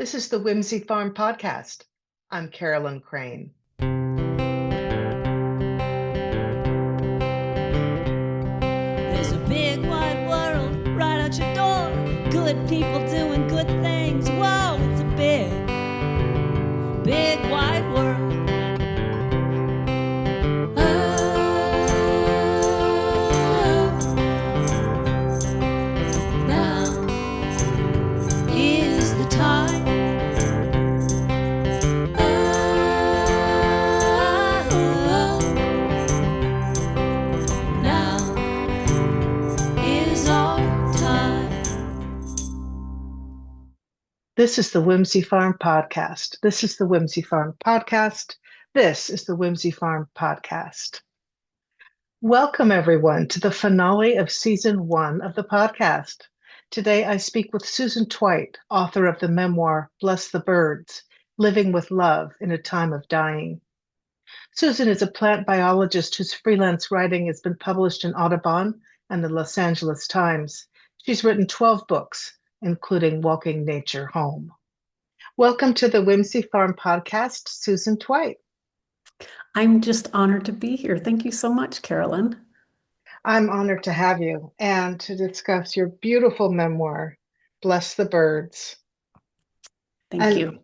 This is the Whimsy Farm Podcast. I'm Carolyn Crane. There's a big wide world right out your door. Good people doing good things. Whoa, it's a big wide world. Now is the time. Now is our time. This is the Whimsy Farm Podcast. This is the Whimsy Farm Podcast. This is the Whimsy Farm Podcast. Welcome, everyone, to the finale of Season 1 of the podcast. Today, I speak with Susan Tweit, author of the memoir, Bless the Birds, Living with Love in a Time of Dying. Susan is a plant biologist whose freelance writing has been published in Audubon and the Los Angeles Times. She's written 12 books, including Walking Nature Home. Welcome to the Whimsy Farm Podcast, Susan Tweit. I'm just honored to be here. Thank you so much, Carolyn. I'm honored to have you and to discuss your beautiful memoir, Bless the Birds. Thank you.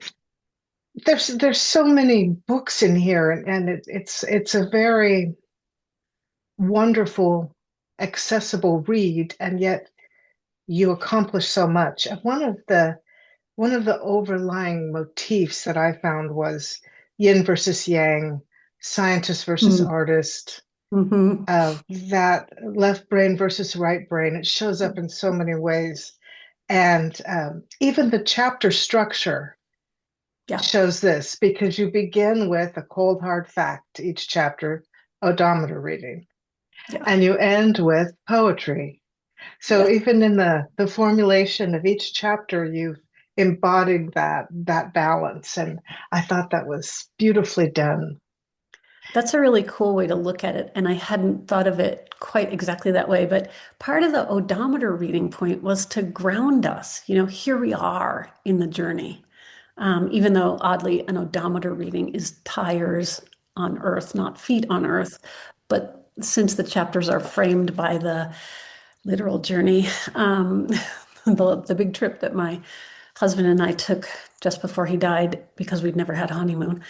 There's so many books in here, and it's a very wonderful, accessible read, and yet you accomplish so much. And one of the overlying motifs that I found was yin versus yang, scientist versus artist, that left brain versus right brain. It shows up in so many ways. And even the chapter structure shows this, because you begin with a cold, hard fact, each chapter, odometer reading, and you end with poetry. So even in the formulation of each chapter, you've embodied that balance. And I thought that was beautifully done. That's a really cool way to look at it. And I hadn't thought of it quite exactly that way. But part of the odometer reading point was to ground us. Here we are in the journey. Even though, oddly, an odometer reading is tires on Earth, not feet on Earth. But since the chapters are framed by the literal journey, the big trip that my husband and I took just before he died, because we'd never had a honeymoon,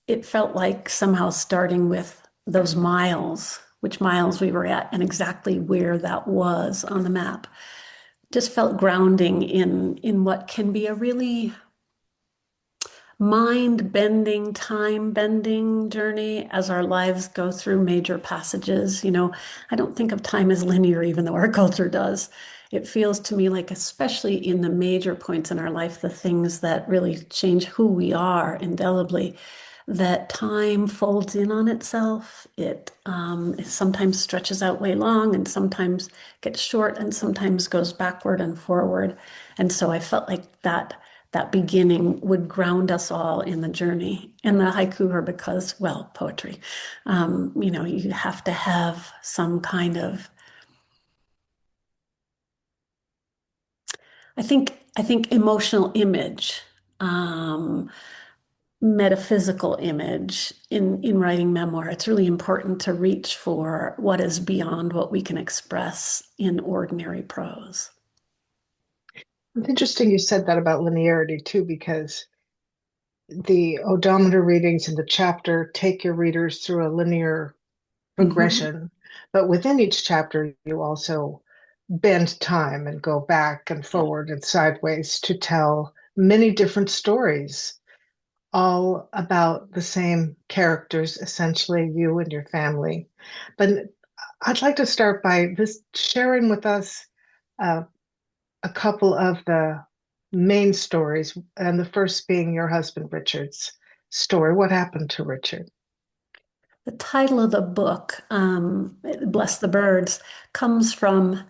it felt like somehow starting with those miles, which miles we were at and exactly where that was on the map, just felt grounding in what can be a really mind-bending, time-bending journey as our lives go through major passages. I don't think of time as linear, even though our culture does. It feels to me like, especially in the major points in our life, the things that really change who we are indelibly, that time folds in on itself. It sometimes stretches out way long, and sometimes gets short, and sometimes goes backward and forward. And so I felt like that beginning would ground us all in the journey. And the haiku are because, well, poetry. You have to have some kind of, I think emotional image, metaphysical image in writing memoir. It's really important to reach for what is beyond what we can express in ordinary prose. It's interesting you said that about linearity too, because the odometer readings in the chapter take your readers through a linear progression, but within each chapter you also bend time and go back and forward and sideways to tell many different stories, all about the same characters, essentially you and your family. But I'd like to start by just sharing with us a couple of the main stories, and the first being your husband Richard's story. What happened to Richard? The title of the book, Bless the Birds, comes from,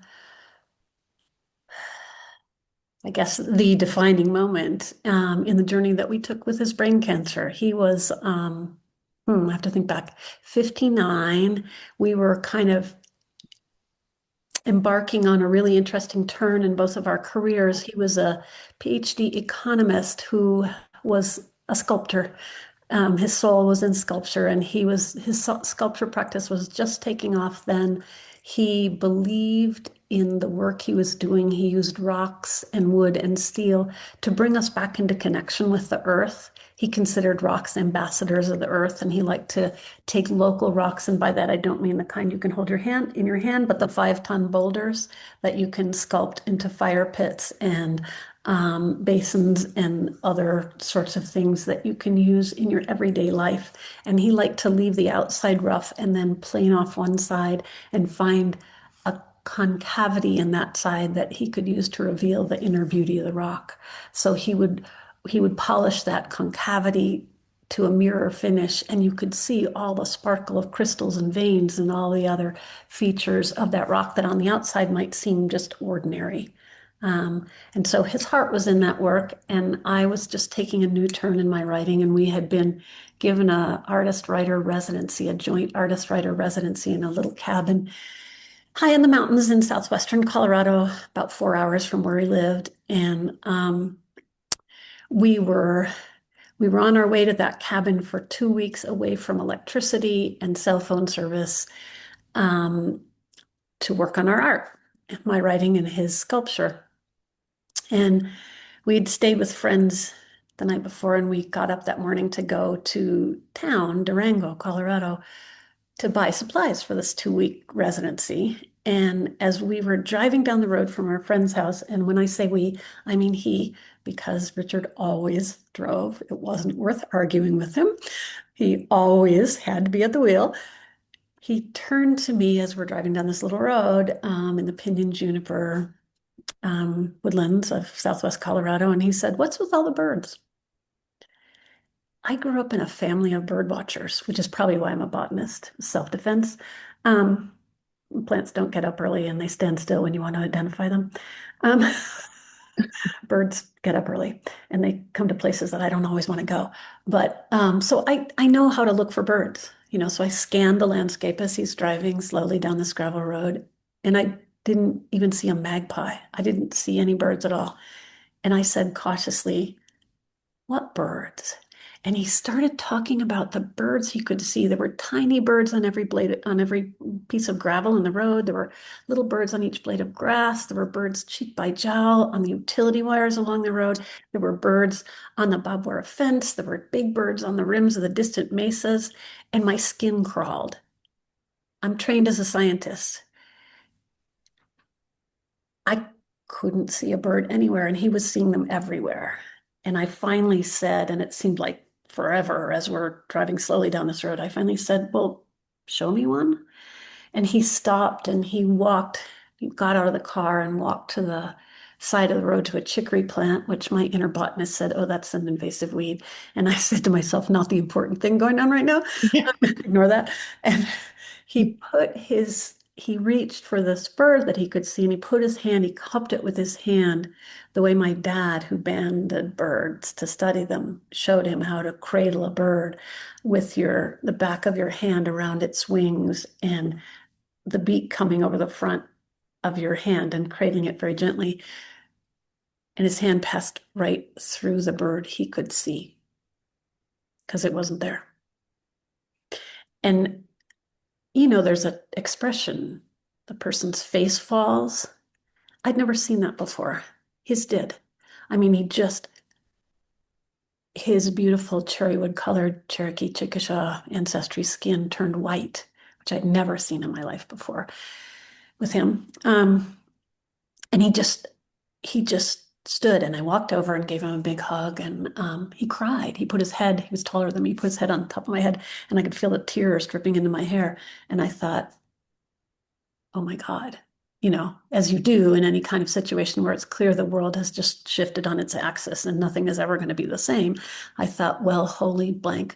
I guess, the defining moment in the journey that we took with his brain cancer. He was, I have to think back, 59. We were kind of embarking on a really interesting turn in both of our careers. He was a PhD economist who was a sculptor. His soul was in sculpture, and his sculpture practice was just taking off then. He believed in the work he was doing. He used rocks and wood and steel to bring us back into connection with the earth. He considered rocks ambassadors of the earth, and he liked to take local rocks. And by that, I don't mean the kind you can hold in your hand, but the 5-ton boulders that you can sculpt into fire pits and basins and other sorts of things that you can use in your everyday life. And he liked to leave the outside rough and then plane off one side and find a concavity in that side that he could use to reveal the inner beauty of the rock. So he would polish that concavity to a mirror finish, and you could see all the sparkle of crystals and veins and all the other features of that rock that on the outside might seem just ordinary. And so his heart was in that work, and I was just taking a new turn in my writing, and we had been given a artist-writer residency, a joint artist-writer residency in a little cabin high in the mountains in southwestern Colorado, about 4 hours from where he lived. And we were on our way to that cabin for 2 weeks away from electricity and cell phone service to work on our art, my writing and his sculpture. And we'd stayed with friends the night before, and we got up that morning to go to town, Durango, Colorado, to buy supplies for this 2-week residency. And as we were driving down the road from our friend's house, and when I say we, I mean he, because Richard always drove. It wasn't worth arguing with him. He always had to be at the wheel. He turned to me as we're driving down this little road in the pinyon juniper woodlands of southwest Colorado, and he said, "What's with all the birds?" I grew up in a family of bird watchers, which is probably why I'm a botanist, self-defense. Plants don't get up early and they stand still when you want to identify them. Birds get up early and they come to places that I don't always want to go. But so I know how to look for birds, so I scanned the landscape as he's driving slowly down this gravel road, and I didn't even see a magpie. I didn't see any birds at all. And I said cautiously, "What birds?" And he started talking about the birds he could see. There were tiny birds on every piece of gravel in the road. There were little birds on each blade of grass. There were birds cheek by jowl on the utility wires along the road. There were birds on the barbed wire fence. There were big birds on the rims of the distant mesas. And my skin crawled. I'm trained as a scientist. I couldn't see a bird anywhere, and he was seeing them everywhere. And I finally said, and it seemed like forever as we're driving slowly down this road, I finally said, "Well, show me one." And he stopped and he got out of the car and walked to the side of the road to a chicory plant, which my inner botanist said, "Oh, that's an invasive weed." And I said to myself, not the important thing going on right now. Yeah. Ignore that. And he reached for the spur that he could see, and he cupped it with his hand, the way my dad, who banded birds to study them, showed him how to cradle a bird with the back of your hand around its wings and the beak coming over the front of your hand and cradling it very gently. And his hand passed right through the bird he could see because it wasn't there. And there's an expression, the person's face falls. I'd never seen that before. His did. I mean, his beautiful cherrywood colored Cherokee Chickasha ancestry skin turned white, which I'd never seen in my life before with him. And he just stood, and I walked over and gave him a big hug, and he cried. He was taller than me, he put his head on top of my head, and I could feel the tears dripping into my hair. And I thought, oh my God, as you do in any kind of situation where it's clear the world has just shifted on its axis and nothing is ever going to be the same. I thought, well, holy blank,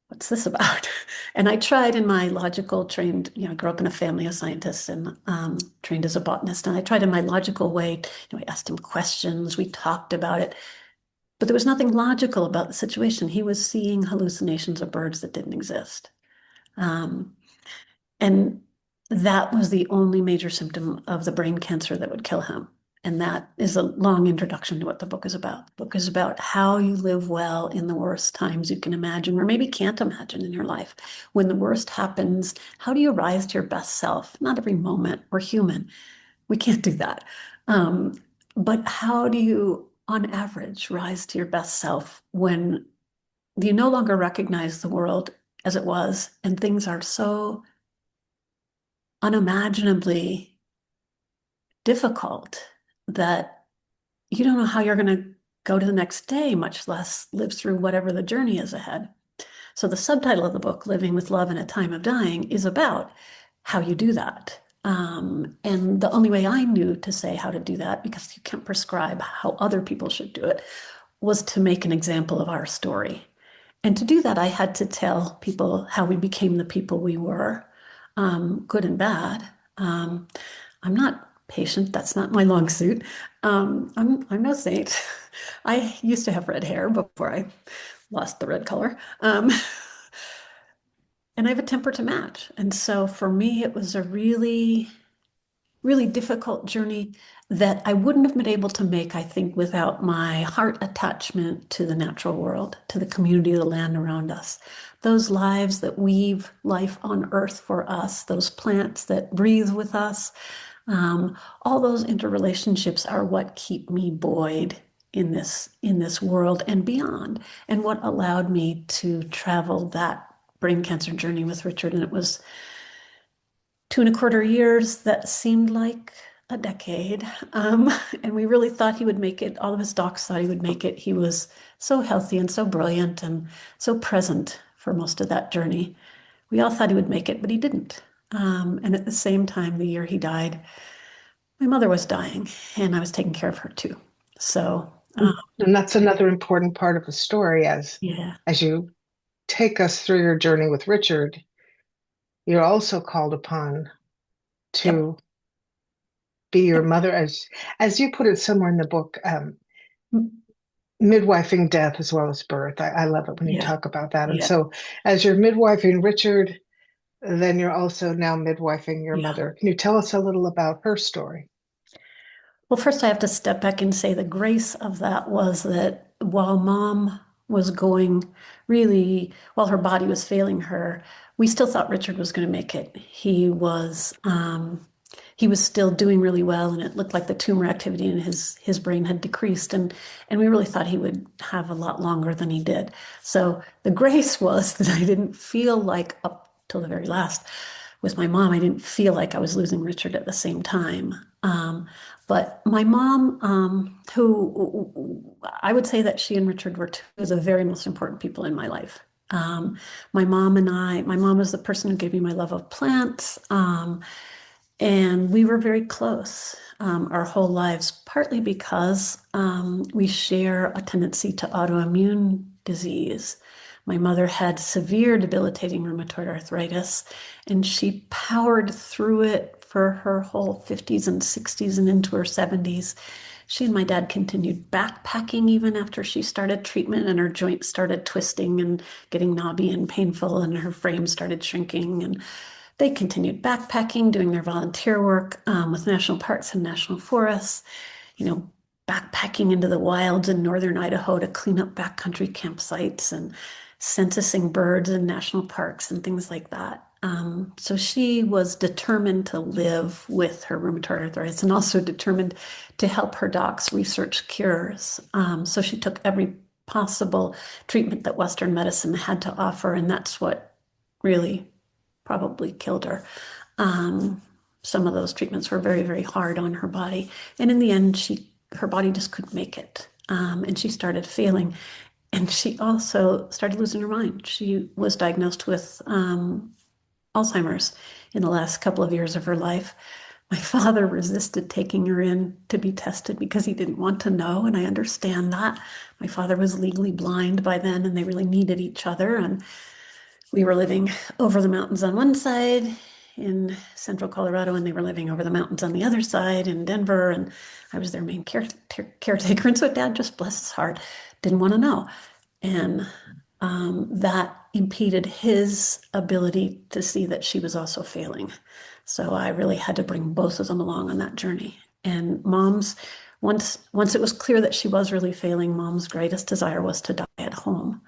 what's this about? And I tried in my logical trained, I grew up in a family of scientists and trained as a botanist. And I tried in my logical way, I asked him questions, we talked about it, but there was nothing logical about the situation. He was seeing hallucinations of birds that didn't exist. And that was the only major symptom of the brain cancer that would kill him. And that is a long introduction to what the book is about. The book is about how you live well in the worst times you can imagine, or maybe can't imagine in your life. When the worst happens, how do you rise to your best self? Not every moment. We're human. We can't do that. Um, but how do you, on average, rise to your best self when you no longer recognize the world as it was and things are so unimaginably difficult that you don't know how you're going to go to the next day, much less live through whatever the journey is ahead. So the subtitle of the book, Living with Love in a Time of Dying, is about how you do that. And the only way I knew to say how to do that, because you can't prescribe how other people should do it, was to make an example of our story. And to do that, I had to tell people how we became the people we were, good and bad. I'm not patient. That's not my long suit. I'm no saint. I used to have red hair before I lost the red color. And I have a temper to match. And so for me, it was a really, really difficult journey that I wouldn't have been able to make, I think, without my heart attachment to the natural world, to the community of the land around us. Those lives that weave life on earth for us, those plants that breathe with us, all those interrelationships are what keep me buoyed in this world and beyond, and what allowed me to travel that brain cancer journey with Richard. And it was 2.25 years that seemed like a decade. And we really thought he would make it. All of his docs thought he would make it. He was so healthy and so brilliant and so present for most of that journey. We all thought he would make it, but he didn't. And at the same time, the year he died, my mother was dying, and I was taking care of her too. So, And that's another important part of the story yeah, as you take us through your journey with Richard, you're also called upon yep, to be your yep, mother, as you put it somewhere in the book, midwifing death as well as birth. I love it when you yeah, talk about that. And yeah, so as you're midwifing Richard, then you're also now midwifing your yeah. mother. Can you tell us a little about her story? Well, first, I have to step back and say the grace of that was that while mom was going really, while her body was failing her, we still thought Richard was going to make it. He was still doing really well, and it looked like the tumor activity in his brain had decreased, and we really thought he would have a lot longer than he did. So the grace was that I didn't feel like up till the very last with my mom, I didn't feel like I was losing Richard at the same time. But my mom, who I would say that she and Richard were two of the very most important people in my life. My mom and my mom was the person who gave me my love of plants. And we were very close our whole lives, partly because we share a tendency to autoimmune disease. My mother had severe debilitating rheumatoid arthritis, and she powered through it for her whole 50s and 60s and into her 70s. She and my dad continued backpacking even after she started treatment, and her joints started twisting and getting knobby and painful, and her frame started shrinking. And they continued backpacking, doing their volunteer work with national parks and national forests, you know, backpacking into the wilds in northern Idaho to clean up backcountry campsites and censusing birds in national parks and things like that. So she was determined to live with her rheumatoid arthritis and also determined to help her docs research cures. So she took every possible treatment that Western medicine had to offer, and that's what really probably killed her. Some of those treatments were very, very hard on her body. And in the end, her body just couldn't make it. And she started failing. And she also started losing her mind. She was diagnosed with Alzheimer's in the last couple of years of her life. My father resisted taking her in to be tested because he didn't want to know, and I understand that. My father was legally blind by then, and they really needed each other. And we were living over the mountains on one side in central Colorado, and they were living over the mountains on the other side in Denver. And I was their main caretaker. And so Dad, just bless his heart, didn't want to know. And that impeded his ability to see that she was also failing. So I really had to bring both of them along on that journey. And once it was clear that she was really failing, mom's greatest desire was to die at home.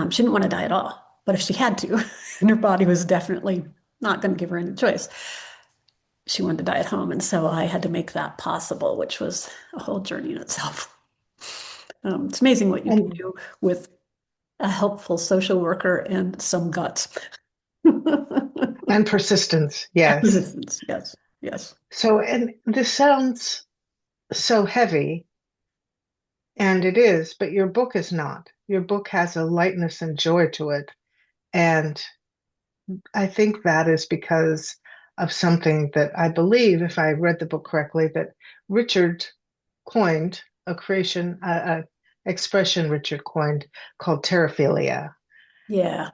She didn't want to die at all, but if she had to, and her body was definitely not going to give her any choice, she wanted to die at home. And so I had to make that possible, which was a whole journey in itself. It's amazing what you can And do with a helpful social worker and some guts. And and persistence, yes. resistance, yes, yes. So, and this sounds so heavy, and it is, but your book is not. Your book has a lightness and joy to it. And I think that is because of something that I believe, if I read the book correctly, that Richard coined a expression Richard coined called terraphilia. Yeah.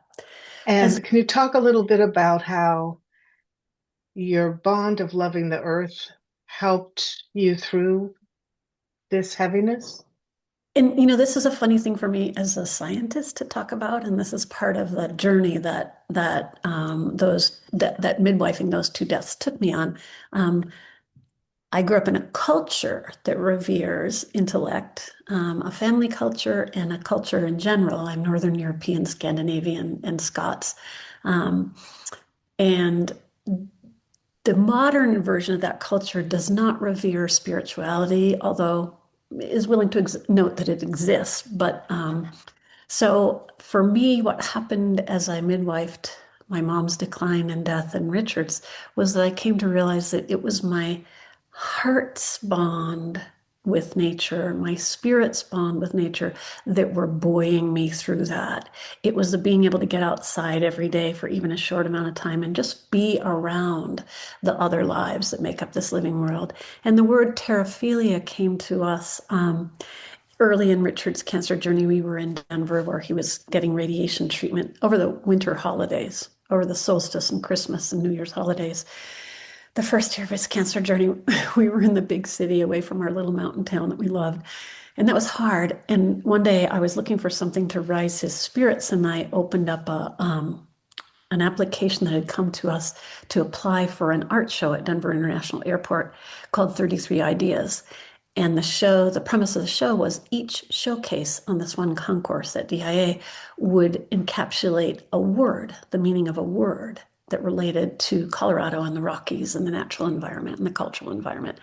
As And can you talk a little bit about how your bond of loving the earth helped you through this heaviness? And this is a funny thing for me as a scientist to talk about, and this is part of the journey that midwifing those two deaths took me on. I grew up in a culture that reveres intellect, a family culture and a culture in general. I'm Northern European, Scandinavian, and Scots. Um, and the modern version of that culture does not revere spirituality, although is willing to note that it exists. But so for me, what happened as I midwifed my mom's decline and death and Richard's was that I came to realize that it was my heart's bond with nature, my spirit's bond with nature that were buoying me through that. It was the being able to get outside every day for even a short amount of time and just be around the other lives that make up this living world. And the word terraphilia came to us early in Richard's cancer journey. We were in Denver where he was getting radiation treatment over the winter holidays, over the solstice and Christmas and New Year's holidays. The first year of his cancer journey, we were in the big city away from our little mountain town that we loved. And that was hard. And one day I was looking for something to rise his spirits, and I opened up an application that had come to us to apply for an art show at Denver International Airport called 33 Ideas. And the premise of the show was each showcase on this one concourse at DIA would encapsulate a word, the meaning of a word that related to Colorado and the Rockies and the natural environment and the cultural environment.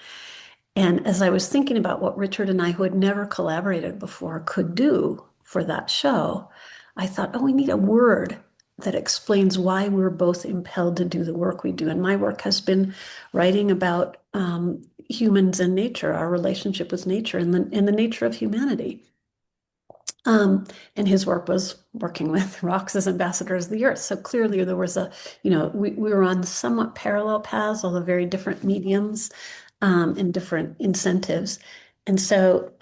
And as I was thinking about what Richard and I, who had never collaborated before, could do for that show, I thought, oh, we need a word that explains why we're both impelled to do the work we do. And my work has been writing about humans and nature, our relationship with nature and the nature of humanity. And his work was working with rocks as ambassadors of the earth. So clearly there was we were on somewhat parallel paths, although very different mediums and different incentives. And so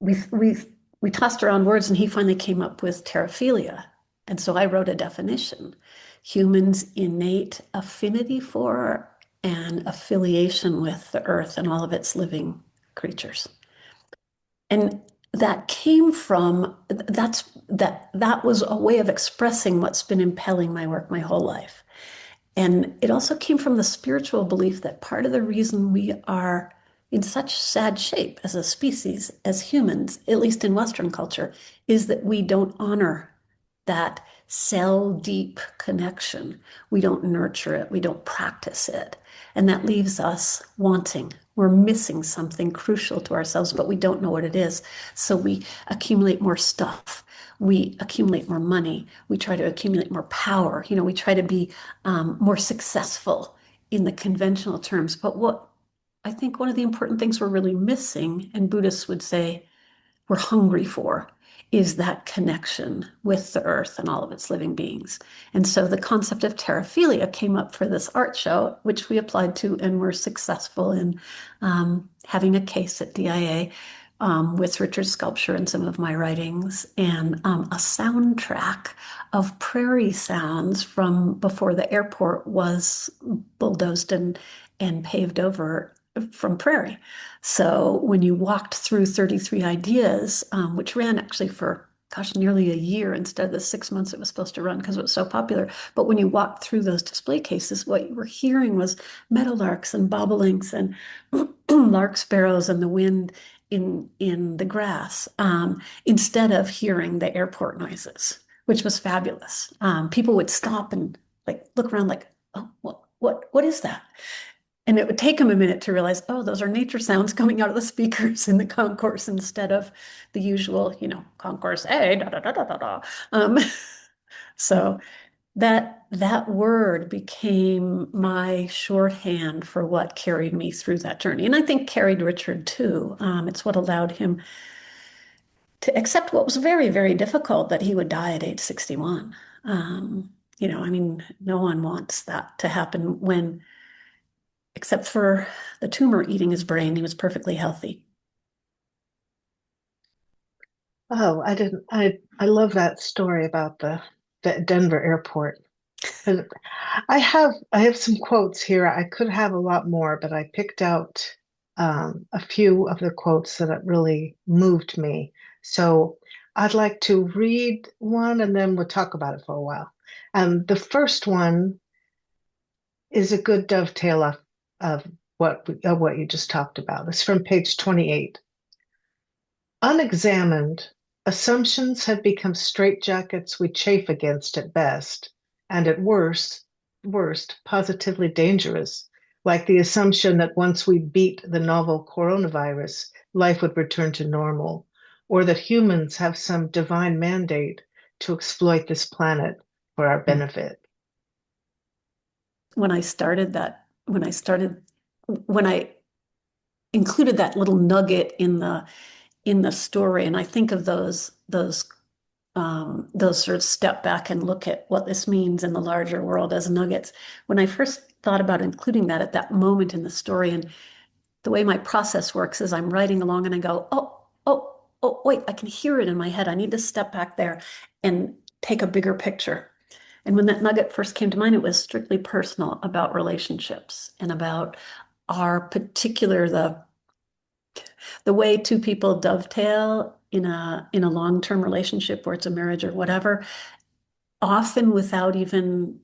we tossed around words, and he finally came up with terraphilia. And so I wrote a definition: humans' innate affinity for and affiliation with the earth and all of its living creatures. And that came from that was a way of expressing what's been impelling my work my whole life. And it also came from the spiritual belief that part of the reason we are in such sad shape as a species, as humans, at least in Western culture, is that we don't honor that cell deep connection. We don't nurture it, we don't practice it. And that leaves us wanting. We're missing something crucial to ourselves, but we don't know what it is. So we accumulate more stuff. We accumulate more money. We try to accumulate more power. We try to be more successful in the conventional terms. But what I think one of the important things we're really missing, and Buddhists would say we're hungry for, is that connection with the earth and all of its living beings. And so the concept of terraphilia came up for this art show, which we applied to and were successful in having a case at DIA with Richard's sculpture and some of my writings, and a soundtrack of prairie sounds from before the airport was bulldozed and paved over from prairie. So when you walked through 33 Ideas, which ran actually for a gosh, nearly a year instead of the 6 months it was supposed to run because it was so popular. But when you walked through those display cases, what you were hearing was meadowlarks and bobolinks and lark sparrows and the wind in the grass, instead of hearing the airport noises, which was fabulous. People would stop and like look around like, oh, what is that? And it would take them a minute to realize, oh, those are nature sounds coming out of the speakers in the concourse instead of the usual, concourse A, da da da da da da. Um, so that word became my shorthand for what carried me through that journey. And I think carried Richard too. It's what allowed him to accept what was very, very difficult, that he would die at age 61. I mean, no one wants that to happen when, except for the tumor eating his brain, he was perfectly healthy. Oh, I didn't. I love that story about the Denver airport. And I have some quotes here. I could have a lot more, but I picked out a few of the quotes that really moved me. So I'd like to read one, and then we'll talk about it for a while. The first one is a good dovetail of what you just talked about. It's from page 28. Unexamined, assumptions have become straitjackets we chafe against at best, and at worst, positively dangerous, like the assumption that once we beat the novel coronavirus, life would return to normal, or that humans have some divine mandate to exploit this planet for our benefit. When I started that, when I included that little nugget in the story, and I think of those sort of step back and look at what this means in the larger world as nuggets. When I first thought about including that at that moment in the story, and the way my process works is I'm writing along and I go, oh, wait, I can hear it in my head. I need to step back there and take a bigger picture. And when that nugget first came to mind, it was strictly personal, about relationships and about our particular, the way two people dovetail in a long-term relationship, or it's a marriage or whatever, often without even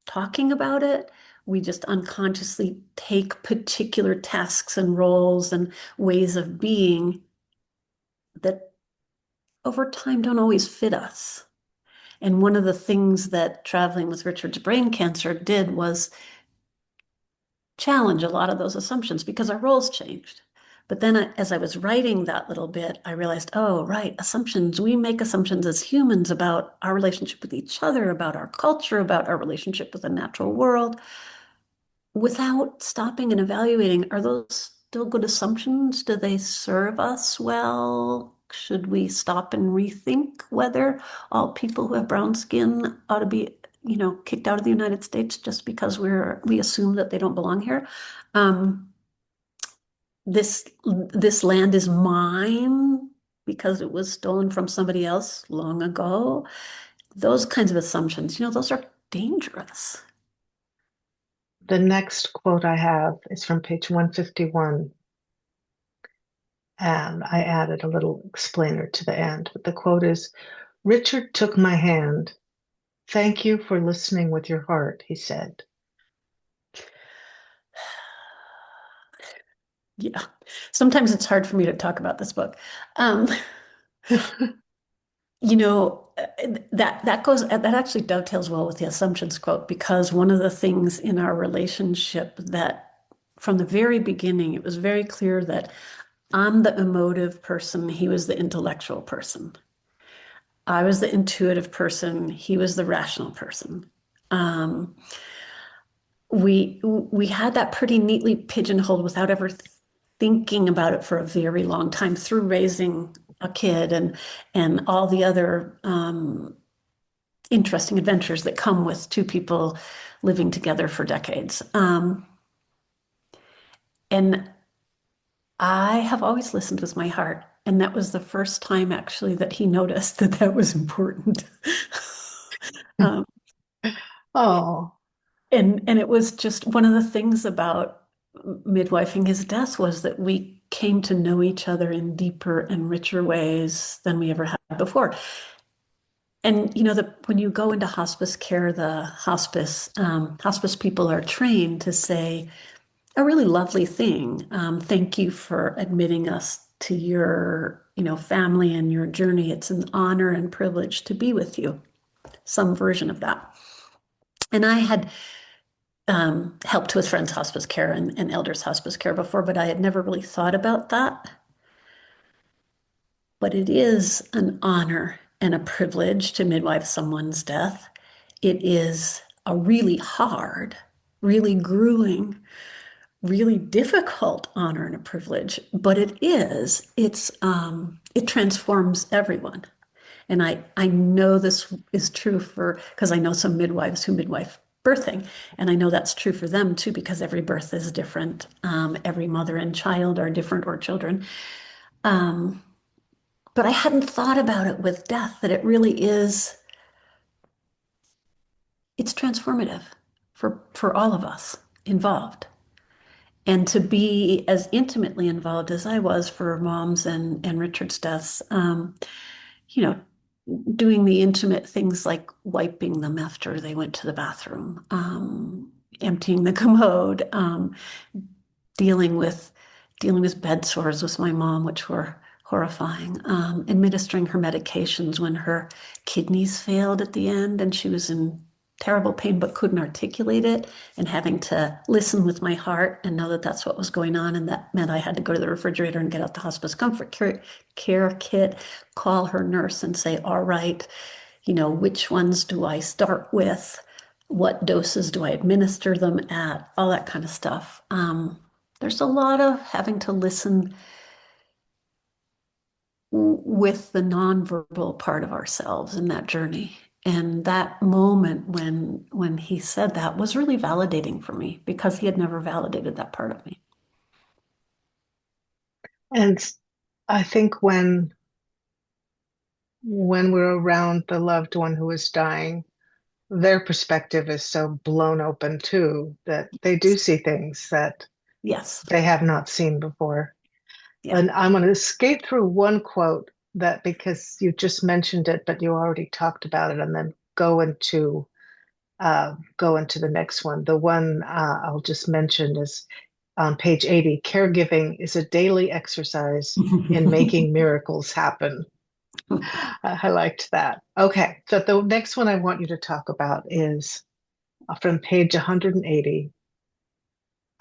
talking about it. We just unconsciously take particular tasks and roles and ways of being that over time don't always fit us. And one of the things that traveling with Richard's brain cancer did was challenge a lot of those assumptions, because our roles changed. But then as I was writing that little bit, I realized, oh, right, assumptions. We make assumptions as humans about our relationship with each other, about our culture, about our relationship with the natural world, without stopping and evaluating, are those still good assumptions? Do they serve us well? Should we stop and rethink whether all people who have brown skin ought to be, kicked out of the United States just because we assume that they don't belong here? This land is mine because it was stolen from somebody else long ago. Those kinds of assumptions, those are dangerous. The next quote I have is from page 151. And I added a little explainer to the end. But the quote is, Richard took my hand. Thank you for listening with your heart, he said. Yeah. Sometimes it's hard for me to talk about this book. That actually dovetails well with the assumptions quote, because one of the things in our relationship that from the very beginning, it was very clear that I'm the emotive person, he was the intellectual person. I was the intuitive person, he was the rational person. We had that pretty neatly pigeonholed without ever thinking about it for a very long time, through raising a kid and all the other interesting adventures that come with two people living together for decades. And I have always listened with my heart. And that was the first time actually that he noticed that that was important. um, Oh, and it was just one of the things about midwifing his death, was that we came to know each other in deeper and richer ways than we ever had before. And when you go into hospice care, the hospice people are trained to say a really lovely thing. Thank you for admitting us to your, family and your journey. It's an honor and privilege to be with you. Some version of that. And I had helped with friends hospice care and elders hospice care before, but I had never really thought about that. But it is an honor and a privilege to midwife someone's death. It is a really hard, really grueling, really difficult honor and a privilege, but it transforms everyone. And I know this is true because I know some midwives who midwife birthing, and I know that's true for them too, because every birth is different. Every mother and child are different, or children. Um, but I hadn't thought about it with death, that it really is, it's transformative for all of us involved. And to be as intimately involved as I was for Mom's and Richard's deaths, you know, doing the intimate things like wiping them after they went to the bathroom, emptying the commode, dealing with dealing with bed sores with my mom, which were horrifying, administering her medications when her kidneys failed at the end and she was in terrible pain but couldn't articulate it, and having to listen with my heart and know that that's what was going on. And that meant I had to go to the refrigerator and get out the hospice comfort care kit, call her nurse and say, all right, which ones do I start with? What doses do I administer them at? All that kind of stuff. There's a lot of having to listen with the nonverbal part of ourselves in that journey. And that moment when he said that was really validating for me, because he had never validated that part of me. And I think when we're around the loved one who is dying, their perspective is so blown open too that they do see things that Yes. they have not seen before. Yeah. And I'm going to skate through one quote that, because you just mentioned it, but you already talked about it, and then go into the next one. The one I'll just mention is on page 80. Caregiving is a daily exercise in making miracles happen. I liked that. Okay, so the next one I want you to talk about is from page 180.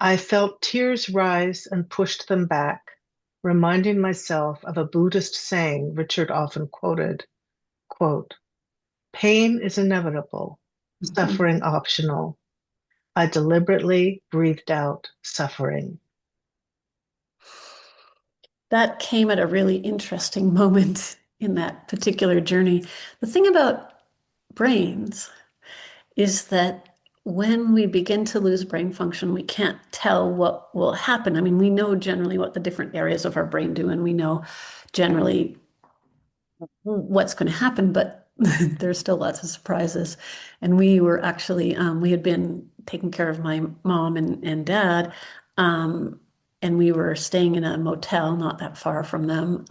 I felt tears rise and pushed them back, reminding myself of a Buddhist saying Richard often quoted, quote, pain is inevitable, suffering optional. I deliberately breathed out suffering. That came at a really interesting moment in that particular journey. The thing about brains is that when we begin to lose brain function, we can't tell what will happen. I mean, we know generally what the different areas of our brain do, and we know generally what's going to happen, but there's still lots of surprises. And we were actually, we had been taking care of my mom and dad, um, and we were staying in a motel not that far from them,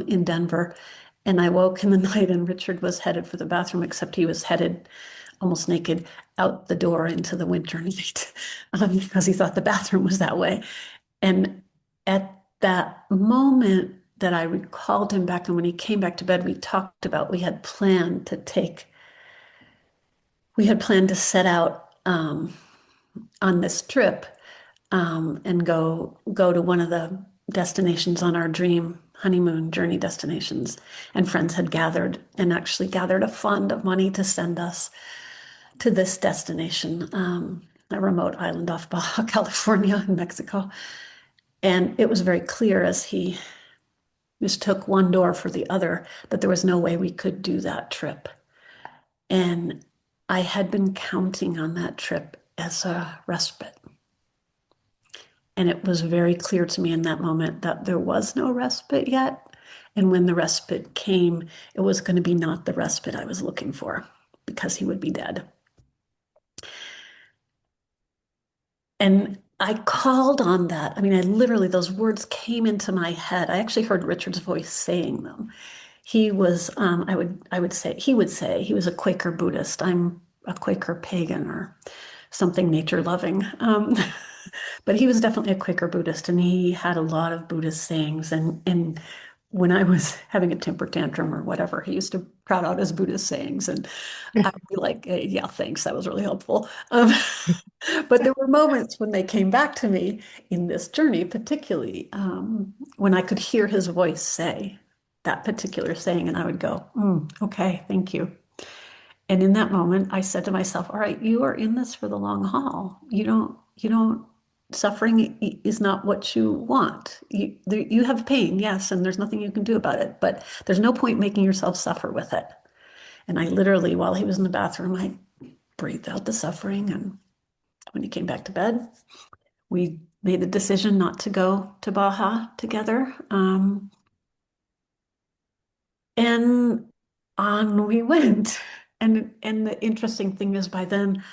in Denver. And I woke in the night and Richard was headed for the bathroom, except he was headed almost naked out the door into the winter night, because he thought the bathroom was that way. And at that moment that I recalled him back, and when he came back to bed, we talked about, we had planned to set out on this trip, and go to one of the destinations on our dream honeymoon journey destinations. And friends had gathered and actually gathered a fund of money to send us to this destination, a remote island off Baja California in Mexico. And it was very clear, as he mistook one door for the other, that there was no way we could do that trip. And I had been counting on that trip as a respite. And it was very clear to me in that moment that there was no respite yet. And when the respite came, it was going to be not the respite I was looking for, because he would be dead. And I called on that. I mean, those words came into my head. I actually heard Richard's voice saying them. He was, I would say, he would say he was a Quaker Buddhist. I'm a Quaker pagan or something nature loving. But he was definitely a Quaker Buddhist, and he had a lot of Buddhist sayings. And when I was having a temper tantrum or whatever, he used to prout out his Buddhist sayings, and I would be like, "Hey, yeah, thanks, that was really helpful." But there were moments when they came back to me in this journey, particularly when I could hear his voice say that particular saying, and I would go, "Okay, thank you." And in that moment, I said to myself, all right, you are in this for the long haul. Suffering is not what you want. You have pain, yes, and there's nothing you can do about it, but there's no point making yourself suffer with it. And I literally, while he was in the bathroom, I breathed out the suffering. And when he came back to bed, we made the decision not to go to Baja together. And on we went. And the interesting thing is by then,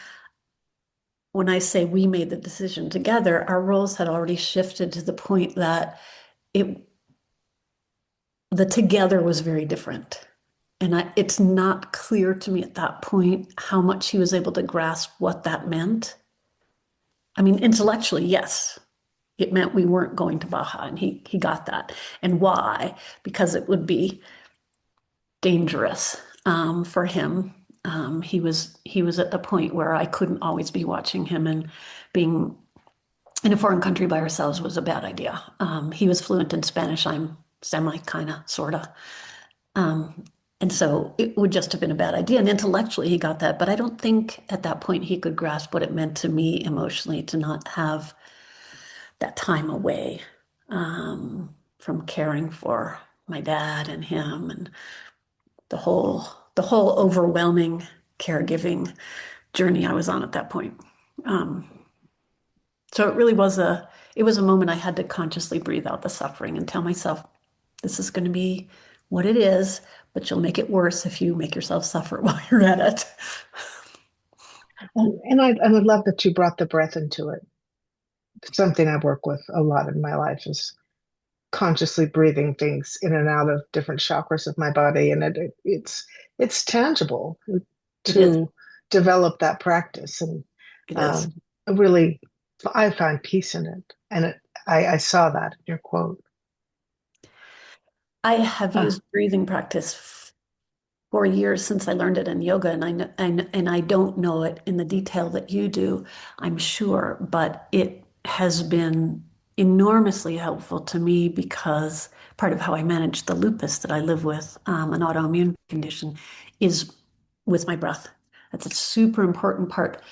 when I say we made the decision together, our roles had already shifted to the point that it the together was very different. And it's not clear to me at that point how much he was able to grasp what that meant. I mean, intellectually, yes, it meant we weren't going to Baja, and he got that. And why? Because it would be dangerous for him. He was at the point where I couldn't always be watching him, and being in a foreign country by ourselves was a bad idea. He was fluent in Spanish. I'm semi, kind of, sort of. And so it would just have been a bad idea. And intellectually, he got that. But I don't think at that point he could grasp what it meant to me emotionally to not have that time away from caring for my dad and him, and the whole overwhelming caregiving journey I was on at that point. Um, so it was a moment I had to consciously breathe out the suffering and tell myself, this is going to be what it is, but you'll make it worse if you make yourself suffer while you're at it. And I would love that you brought the breath into it. Something I work with a lot in my life is consciously breathing things in and out of different chakras of my body, and it's tangible It is. to develop that practice, and It is. um, really, I find peace in it, and I saw that in your quote. I have Uh, used breathing practice for years since I learned it in yoga, and I don't know it in the detail that you do, I'm sure, but it has been enormously helpful to me because part of how I manage the lupus that I live with, an autoimmune condition, is with my breath. That's a super important part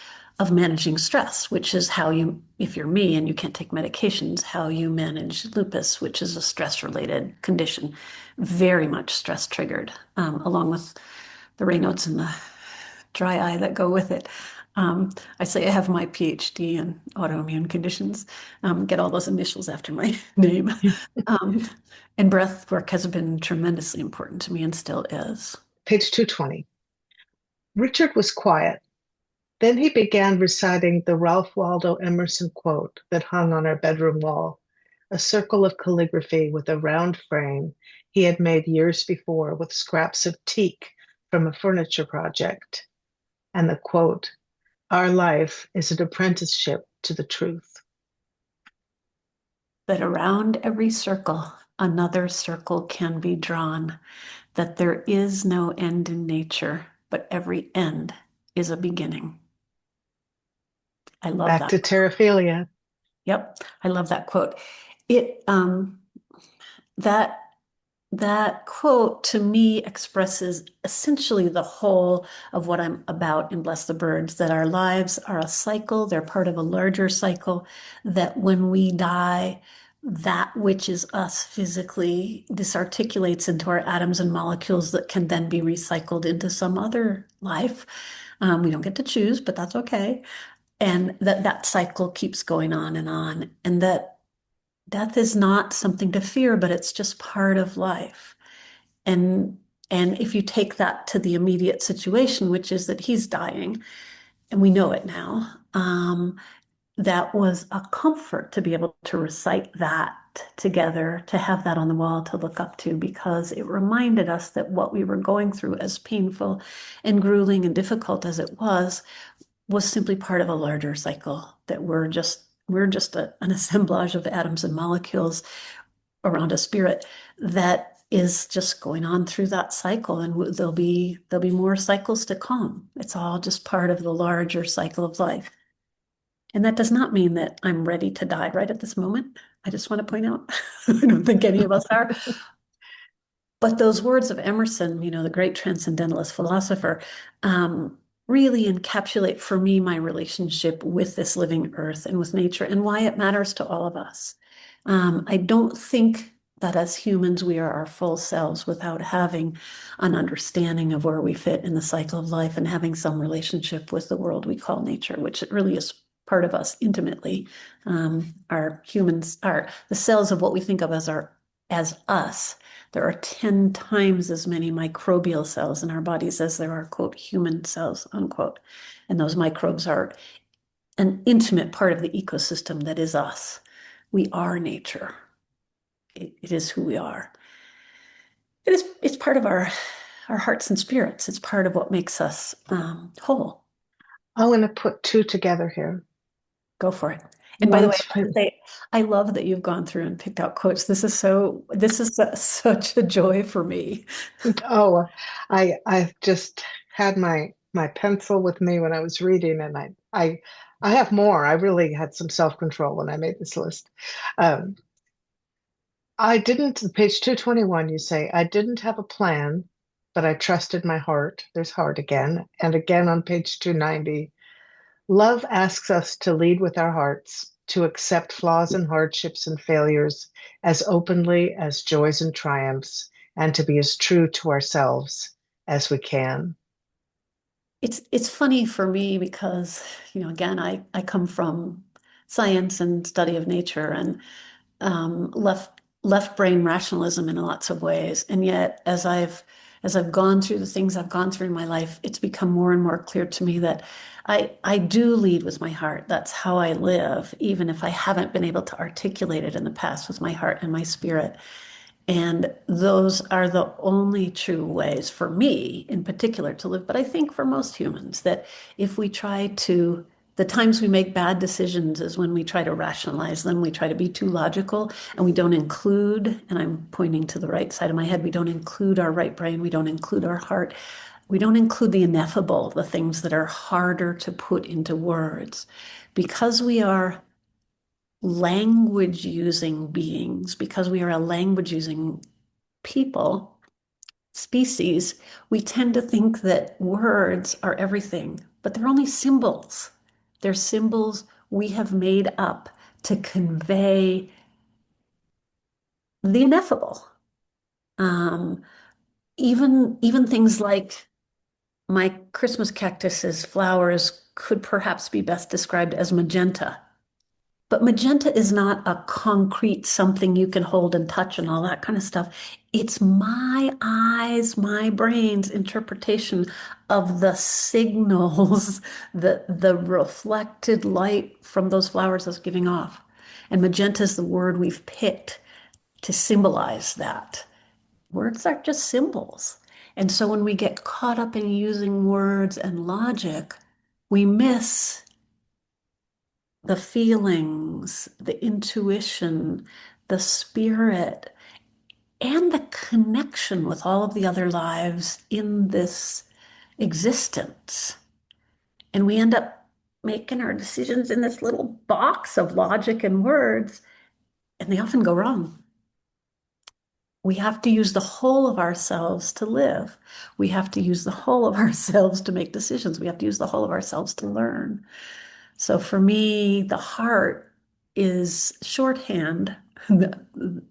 of managing stress, which is how you, if you're me and you can't take medications, how you manage lupus, which is a stress-related condition, very much stress triggered, along with the Raynaud's and the dry eye that go with it. I say I have my PhD in autoimmune conditions, get all those initials after my name. Um, and breath work has been tremendously important to me and still is. Page 220. Richard was quiet. Then he began reciting the Ralph Waldo Emerson quote that hung on our bedroom wall, a circle of calligraphy with a round frame he had made years before with scraps of teak from a furniture project. And the quote, "Our life is an apprenticeship to the truth." That around every circle, another circle can be drawn, that there is no end in nature, but every end is a beginning. I love Back that. to Terraphilia. Yep, I love that quote. It that that quote to me expresses essentially the whole of what I'm about in Bless the Birds, that our lives are a cycle, they're part of a larger cycle, that when we die, that which is us physically disarticulates into our atoms and molecules that can then be recycled into some other life. We don't get to choose, but that's okay. And that cycle keeps going on, and that death is not something to fear, but it's just part of life. And and if you take that to the immediate situation, which is that he's dying, and we know it now, that was a comfort to be able to recite that together to have that on the wall to look up to because it reminded us that what we were going through, as painful and grueling and difficult as it was simply part of a larger cycle, that we're just an assemblage of atoms and molecules around a spirit that is just going on through that cycle, and there'll be more cycles to come. It's all just part of the larger cycle of life. And that does not mean that I'm ready to die right at this moment. I just want to point out, I don't think any of us are. But those words of Emerson, the great transcendentalist philosopher, really encapsulate for me my relationship with this living earth and with nature and why it matters to all of us. I don't think that as humans we are our full selves without having an understanding of where we fit in the cycle of life and having some relationship with the world we call nature, which it really is part of us intimately. Our humans are the cells of what we think of as us. There are 10 times as many microbial cells in our bodies as there are, quote, human cells, unquote. And those microbes are an intimate part of the ecosystem that is us. We are nature. It is who we are. It's part of our hearts and spirits. It's part of what makes us whole. I want to put two together here. Go for it. And by the way, Once, I have to say, I love that you've gone through and picked out quotes. This is such a joy for me. oh, I just had my pencil with me when I was reading, and I have more. I really had some self-control when I made this list. Um, I didn't, page 221, you say, I didn't have a plan, but I trusted my heart. There's heart again. And again on page 290, love asks us to lead with our hearts, to accept flaws and hardships and failures as openly as joys and triumphs, and to be as true to ourselves as we can. It's funny for me because, again, I come from science and study of nature and left brain rationalism in lots of ways. And yet, as I've gone through the things I've gone through in my life, it's become more and more clear to me that I do lead with my heart. That's how I live, even if I haven't been able to articulate it in the past with my heart and my spirit. And those are the only true ways for me in particular to live. But I think for most humans that if we try to, the times we make bad decisions is when we try to rationalize them. We try to be too logical and we don't include, and I'm pointing to the right side of my head, we don't include our right brain. We don't include our heart. We don't include the ineffable, the things that are harder to put into words. Because we are language using beings, because we are a language using people, species, we tend to think that words are everything, but they're only symbols. They're symbols we have made up to convey the ineffable. Um, even things like my Christmas cactus's flowers could perhaps be best described as magenta. But magenta is not a concrete something you can hold and touch and all that kind of stuff. It's my eyes, my brain's interpretation of the signals that the reflected light from those flowers is giving off. And magenta is the word we've picked to symbolize that. Words are just symbols. And so when we get caught up in using words and logic, we miss the feelings, the intuition, the spirit, and the connection with all of the other lives in this existence. And we end up making our decisions in this little box of logic and words, and they often go wrong. We have to use the whole of ourselves to live. We have to use the whole of ourselves to make decisions. We have to use the whole of ourselves to learn. So for me, the heart is shorthand.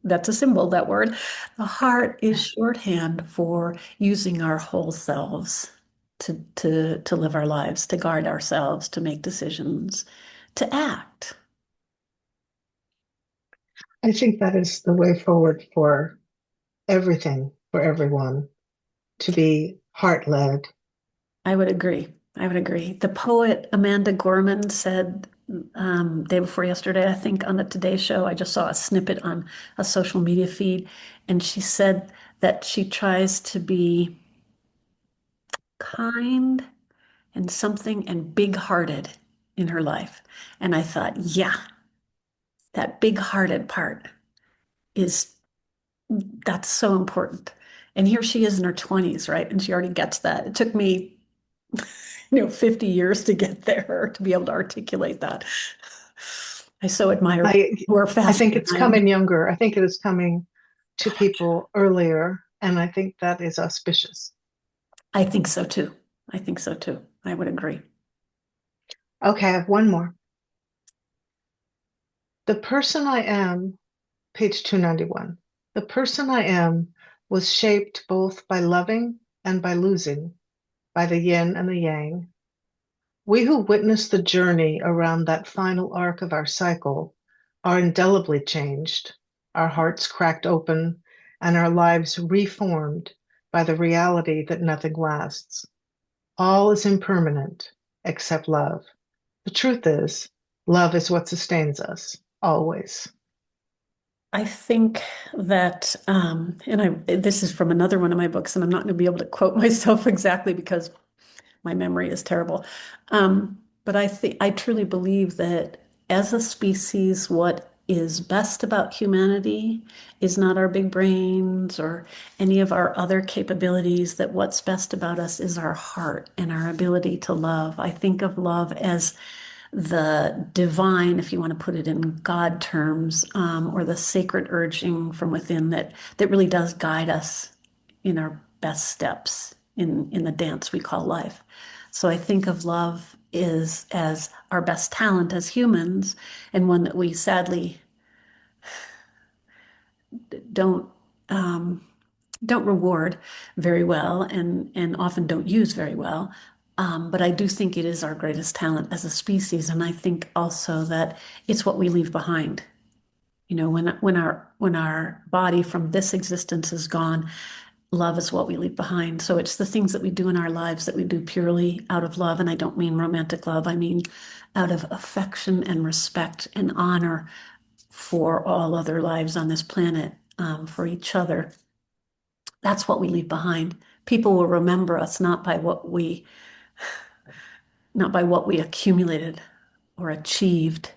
That's a symbol, that word. The heart is shorthand for using our whole selves to live our lives, to guard ourselves, to make decisions, to act. I think that is the way forward for everything, for everyone, to be heart-led. I would agree. I would agree. The poet Amanda Gorman said day before yesterday, I think, on the Today Show. I just saw a snippet on a social media feed, and she said that she tries to be kind and something and big-hearted in her life. And I thought, yeah, that big-hearted part is that's so important. And here she is in her 20s, right? And she already gets that. It took me, 50 years to get there to be able to articulate that. I so admire people I who are I faster think than it's I am. coming younger. I think it is coming to people earlier, and I think that is auspicious. I think so too. I think so too. I would agree. Okay, I have one more. The person I am, page 291. The person I am was shaped both by loving and by losing, by the yin and the yang. We who witness the journey around that final arc of our cycle are indelibly changed, our hearts cracked open, and our lives reformed by the reality that nothing lasts. All is impermanent except love. The truth is, love is what sustains us, always. I think that, this is from another one of my books, and I'm not going to be able to quote myself exactly because my memory is terrible. But I truly believe that as a species, what is best about humanity is not our big brains or any of our other capabilities, that what's best about us is our heart and our ability to love. I think of love as the divine, if you want to put it in God terms, or the sacred urging from within that really does guide us in our best steps in the dance we call life. So I think of love is as our best talent as humans, and one that we sadly don't um, don't reward very well, and often don't use very well. But I do think it is our greatest talent as a species, and I think also that it's what we leave behind. When our body from this existence is gone, love is what we leave behind. So it's the things that we do in our lives that we do purely out of love, and I don't mean romantic love. I mean out of affection and respect and honor for all other lives on this planet, for each other. That's what we leave behind. People will remember us not by what we accumulated or achieved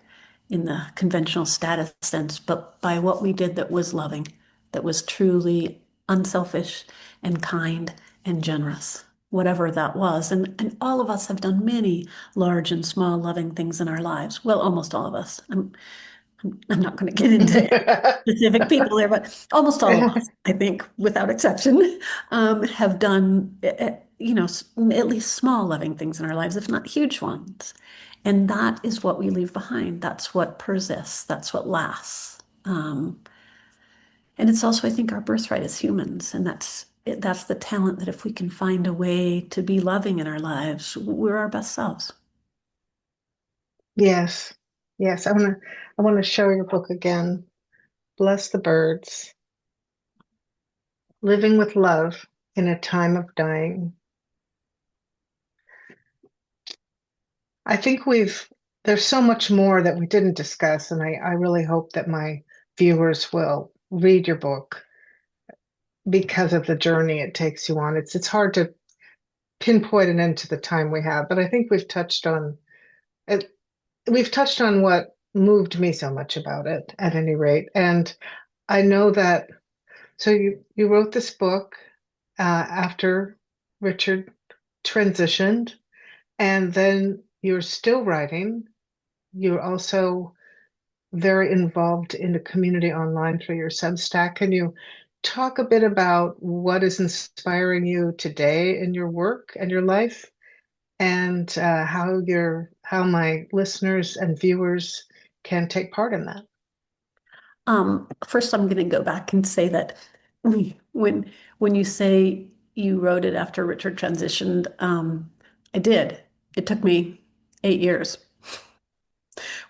in the conventional status sense, but by what we did that was loving, that was truly unselfish and kind and generous, whatever that was. And all of us have done many large and small loving things in our lives. Well, almost all of us. I'm not going to get into specific people there, but almost all of us, I think, without exception, have done, at least small loving things in our lives, if not huge ones. And that is what we leave behind. That's what persists. That's what lasts. And it's also, I think, our birthright as humans. And that's the talent that if we can find a way to be loving in our lives, we're our best selves. Yes, yes. I want to show your book again. Bless the birds. Living with love in a time of dying. I think there's so much more that we didn't discuss, and I really hope that my viewers will read your book because of the journey it takes you on. It's hard to pinpoint it into the time we have, but I think it. We've touched on what moved me so much about it, at any rate. And I know that. So you wrote this book after Richard transitioned, and then you're still writing. You're also very involved in the community online through your Substack. Can you talk a bit about what is inspiring you today in your work and your life, and how my listeners and viewers can take part in that? First, I'm going to go back and say that when you say you wrote it after Richard transitioned, I did. It took me 8 years,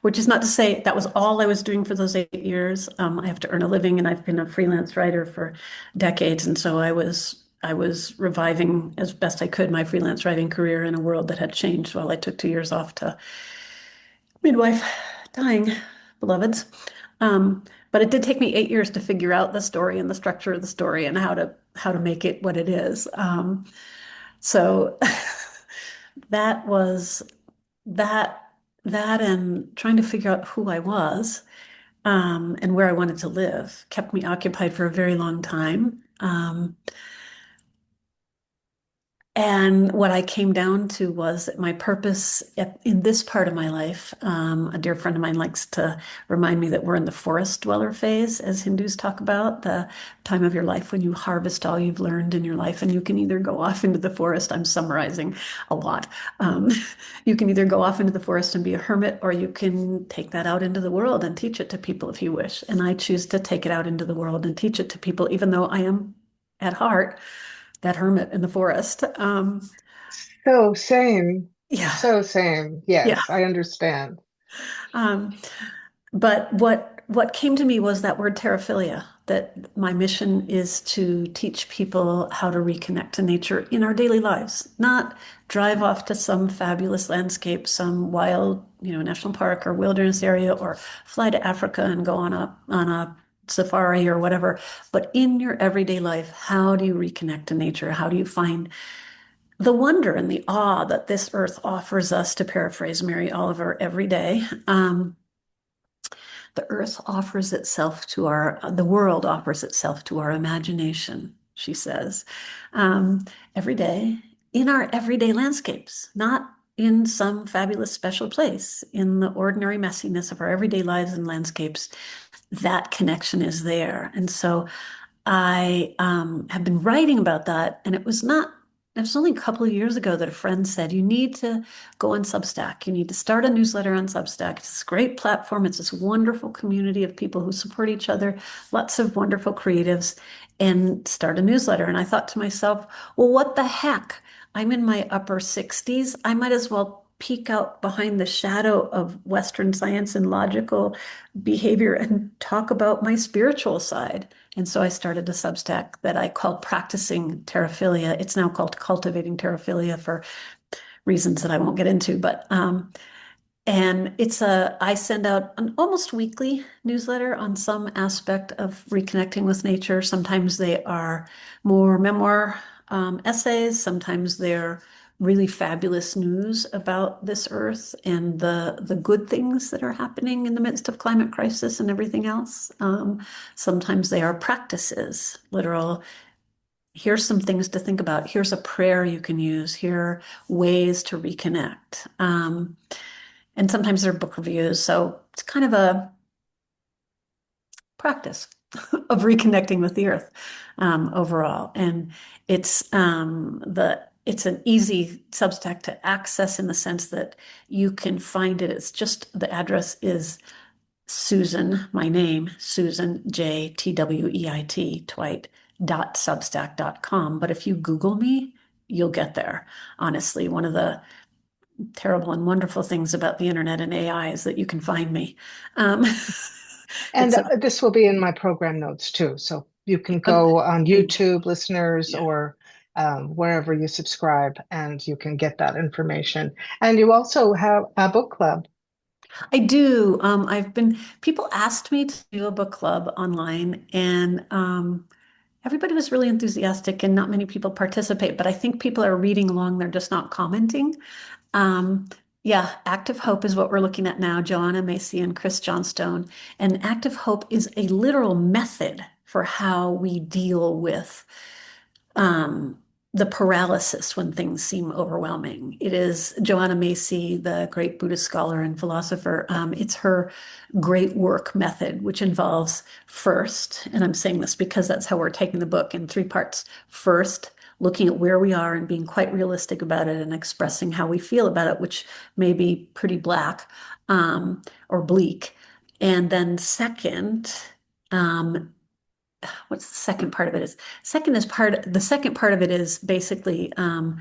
which is not to say that was all I was doing for those 8 years. I have to earn a living, and I've been a freelance writer for decades, and so I was reviving as best I could my freelance writing career in a world that had changed while I took 2 years off to midwife dying, beloveds. Um, but it did take me 8 years to figure out the story and the structure of the story and how to make it what it is. So that was that that and trying to figure out who I was and where I wanted to live kept me occupied for a very long time. And what I came down to was that my purpose in this part of my life, a dear friend of mine likes to remind me that we're in the forest dweller phase, as Hindus talk about, the time of your life when you harvest all you've learned in your life. And you can either go off into the forest, I'm summarizing a lot. Um, you can either go off into the forest and be a hermit, or you can take that out into the world and teach it to people if you wish. And I choose to take it out into the world and teach it to people, even though I am at heart that hermit in the forest. So same, Yeah, so same. yeah. Yes, I understand. Um, but what came to me was that word terraphilia, that my mission is to teach people how to reconnect to nature in our daily lives, not drive off to some fabulous landscape, some wild, national park or wilderness area, or fly to Africa and go on a safari or whatever. But in your everyday life, how do you reconnect to nature? How do you find the wonder and the awe that this earth offers us, to paraphrase Mary Oliver, every day? The earth offers itself to the world offers itself to our imagination, she says, every day in our everyday landscapes, not in some fabulous special place, in the ordinary messiness of our everyday lives and landscapes. That connection is there. And so I have been writing about that, and it was only a couple of years ago that a friend said, you need to go on Substack. You need to start a newsletter on Substack. It's this great platform. It's this wonderful community of people who support each other, lots of wonderful creatives, and start a newsletter. And I thought to myself, well, what the heck? I'm in my upper 60s. I might as well peek out behind the shadow of Western science and logical behavior and talk about my spiritual side. And so I started a Substack that I called Practicing Terraphilia. It's now called Cultivating Terraphilia for reasons that I won't get into, but and I send out an almost weekly newsletter on some aspect of reconnecting with nature. Sometimes they are more memoir essays. Sometimes they're really fabulous news about this earth and the good things that are happening in the midst of climate crisis and everything else. Sometimes they are practices, literal. Here's some things to think about. Here's a prayer you can use. Here are ways to reconnect. And sometimes they're book reviews. So it's kind of a practice of reconnecting with the earth overall. And it's an easy Substack to access in the sense that you can find it. It's just the address is Susan, my name, Susan J Tweit, Tweit.substack.com. But if you Google me, you'll get there. Honestly, one of the terrible and wonderful things about the internet and AI is that you can find me. Um, And it's a, this will be in my program notes too. So you can a go on thank you. YouTube, listeners, Yeah. or wherever you subscribe, and you can get that information. And you also have a book club. I do. People asked me to do a book club online, and everybody was really enthusiastic, and not many people participate, but I think people are reading along, they're just not commenting. Um, yeah, Active Hope is what we're looking at now, Joanna Macy and Chris Johnstone. And Active Hope is a literal method for how we deal with um, the paralysis when things seem overwhelming. It is Joanna Macy, the great Buddhist scholar and philosopher. It's her great work method, which involves first, and I'm saying this because that's how we're taking the book in three parts. First, looking at where we are and being quite realistic about it and expressing how we feel about it, which may be pretty black or bleak. And then second, um, what's the second part of it is? The second part of it is basically um,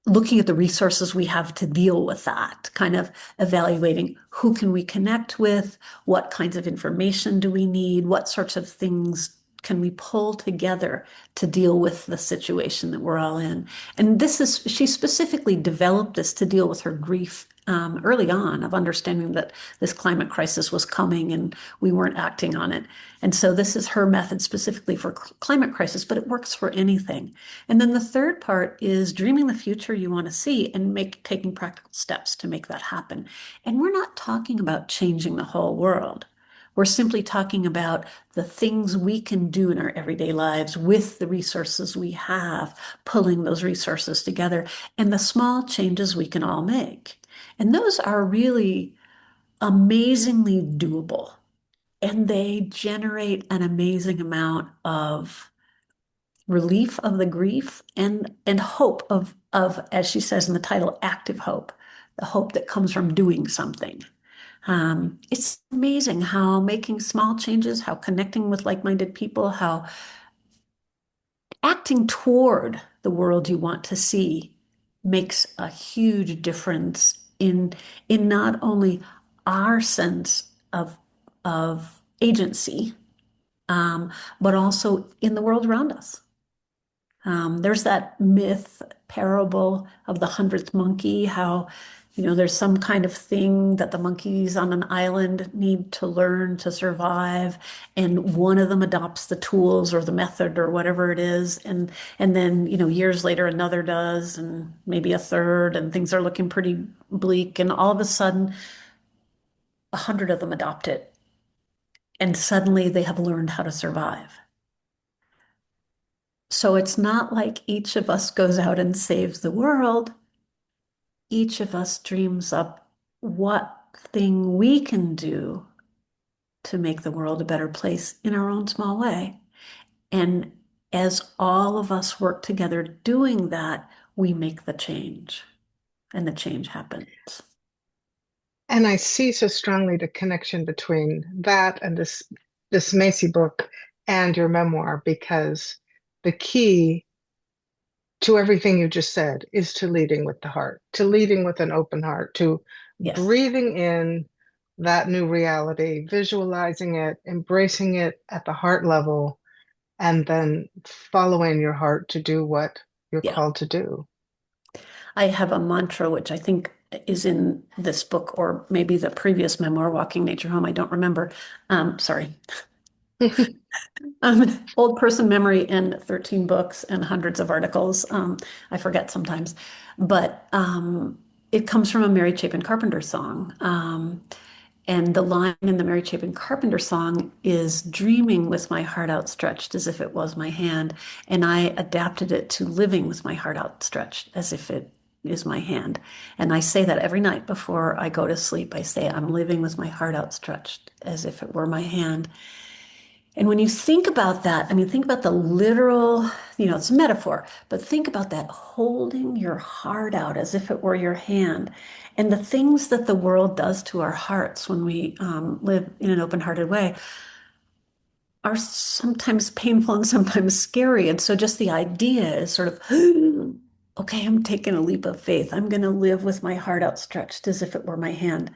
looking at the resources we have to deal with that, kind of evaluating who can we connect with, what kinds of information do we need, what sorts of things can we pull together to deal with the situation that we're all in. And she specifically developed this to deal with her grief early on of understanding that this climate crisis was coming and we weren't acting on it. And so this is her method specifically for climate crisis, but it works for anything. And then the third part is dreaming the future you want to see and taking practical steps to make that happen. And we're not talking about changing the whole world. We're simply talking about the things we can do in our everyday lives with the resources we have, pulling those resources together, and the small changes we can all make. And those are really amazingly doable. And they generate an amazing amount of relief of the grief and hope of, as she says in the title, active hope, the hope that comes from doing something. It's amazing how making small changes, how connecting with like-minded people, how acting toward the world you want to see makes a huge difference in not only our sense of agency, but also in the world around us. There's that myth parable of the 100th monkey, how, there's some kind of thing that the monkeys on an island need to learn to survive, and one of them adopts the tools or the method or whatever it is, and then, years later another does, and maybe a third, and things are looking pretty bleak, and all of a sudden 100 of them adopt it, and suddenly they have learned how to survive. So it's not like each of us goes out and saves the world. Each of us dreams up what thing we can do to make the world a better place in our own small way. And as all of us work together doing that, we make the change, and the change happens. And I see so strongly the connection between that and this Macy book and your memoir, because the key to everything you just said is to leading with the heart, to leading with an open heart, to Yes. breathing in that new reality, visualizing it, embracing it at the heart level, and then following your heart to do what you're Yeah. called to do. I have a mantra, which I think is in this book or maybe the previous memoir, Walking Nature Home. I don't remember. Sorry. Old person memory and 13 books and hundreds of articles. I forget sometimes, but it comes from a Mary Chapin Carpenter song. And the line in the Mary Chapin Carpenter song is dreaming with my heart outstretched as if it was my hand. And I adapted it to living with my heart outstretched as if it is my hand. And I say that every night before I go to sleep. I say, I'm living with my heart outstretched as if it were my hand. And when you think about that, I mean, think about the literal, it's a metaphor, but think about that holding your heart out as if it were your hand. And the things that the world does to our hearts when we live in an open-hearted way are sometimes painful and sometimes scary. And so just the idea is sort of, okay, I'm taking a leap of faith. I'm going to live with my heart outstretched as if it were my hand.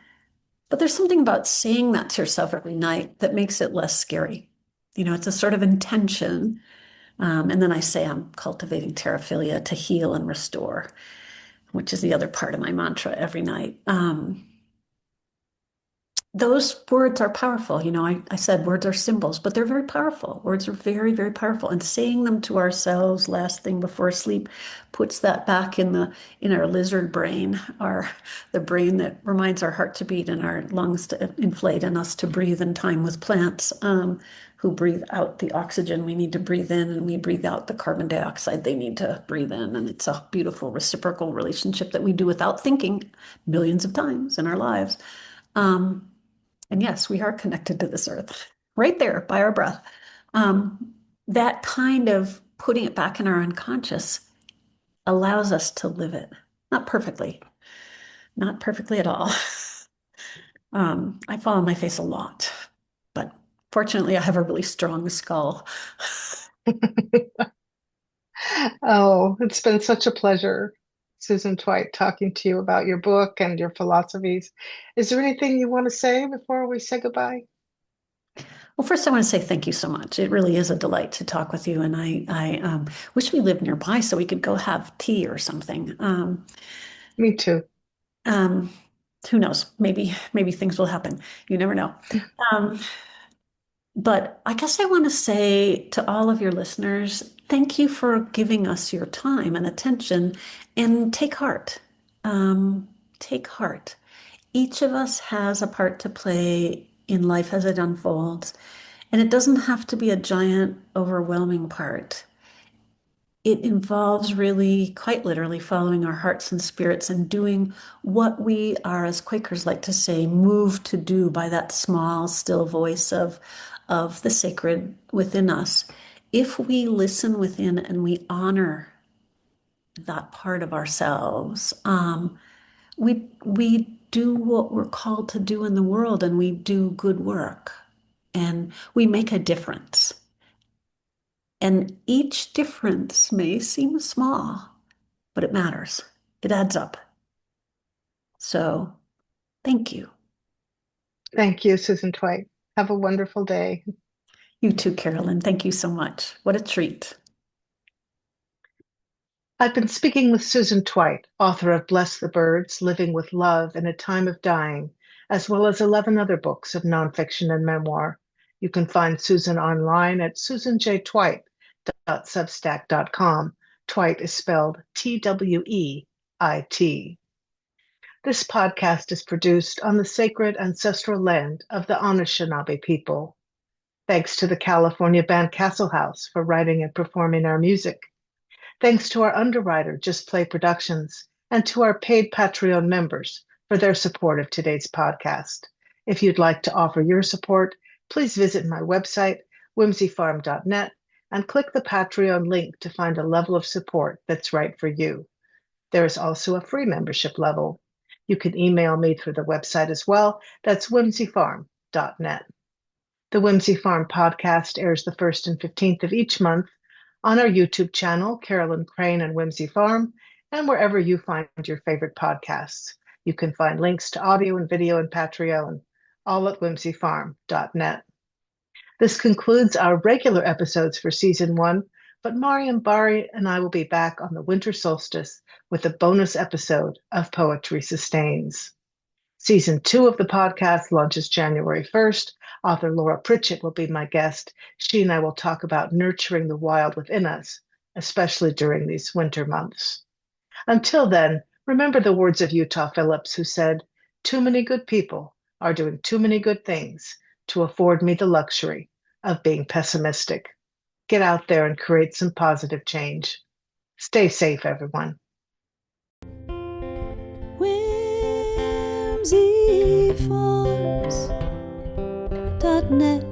But there's something about saying that to yourself every night that makes it less scary. It's a sort of intention. And then I say I'm cultivating terraphilia to heal and restore, which is the other part of my mantra every night. Those words are powerful. I said words are symbols, but they're very powerful. Words are very, very powerful. And saying them to ourselves last thing before sleep puts that back in our lizard brain, the brain that reminds our heart to beat and our lungs to inflate and us to breathe in time with plants, who breathe out the oxygen we need to breathe in, and we breathe out the carbon dioxide they need to breathe in. And it's a beautiful reciprocal relationship that we do without thinking millions of times in our lives. And yes, we are connected to this earth right there by our breath. That kind of putting it back in our unconscious allows us to live it. Not perfectly, not perfectly at all. I fall on my face a lot, but fortunately I have a really strong skull. Oh, it's been such a pleasure, Susan Tweit, talking to you about your book and your philosophies. Is there anything you want to say before we say goodbye? Well, first I want to say thank you so much. It really is a delight to talk with you, and I wish we lived nearby so we could go have tea or something. Me too. Um, Who knows? Maybe things will happen. You never know. Um, but I guess I want to say to all of your listeners, thank you for giving us your time and attention, and take heart. Take heart. Each of us has a part to play in life as it unfolds, and it doesn't have to be a giant, overwhelming part. It involves really, quite literally, following our hearts and spirits and doing what we are, as Quakers like to say, moved to do by that small, still voice of the sacred within us. If we listen within and we honor that part of ourselves, we do what we're called to do in the world, and we do good work, and we make a difference. And each difference may seem small, but it matters. It adds up. So thank you. Thank you, Susan Tweit. Have a wonderful day. You too, Carolyn. Thank you so much. What a treat. I've been speaking with Susan Tweit, author of Bless the Birds, Living with Love in a Time of Dying, as well as 11 other books of nonfiction and memoir. You can find Susan online at susanjtweit.substack.com. Tweit is spelled Tweit. This podcast is produced on the sacred ancestral land of the Anishinaabe people. Thanks to the California band Castle House for writing and performing our music. Thanks to our underwriter, Just Play Productions, and to our paid Patreon members for their support of today's podcast. If you'd like to offer your support, please visit my website, whimsyfarm.net, and click the Patreon link to find a level of support that's right for you. There is also a free membership level. You can email me through the website as well. That's whimsyfarm.net. The Whimsy Farm podcast airs the 1st and 15th of each month on our YouTube channel, Carolyn Crane and Whimsy Farm, and wherever you find your favorite podcasts. You can find links to audio and video and Patreon, all at whimsyfarm.net. This concludes our regular episodes for season 1, but Mariam Bari and I will be back on the winter solstice with a bonus episode of Poetry Sustains. Season 2 of the podcast launches January 1st. Author Laura Pritchett will be my guest. She and I will talk about nurturing the wild within us, especially during these winter months. Until then, remember the words of Utah Phillips, who said, "Too many good people are doing too many good things to afford me the luxury of being pessimistic." Get out there and create some positive change. Stay safe, everyone. whimsyfarms.net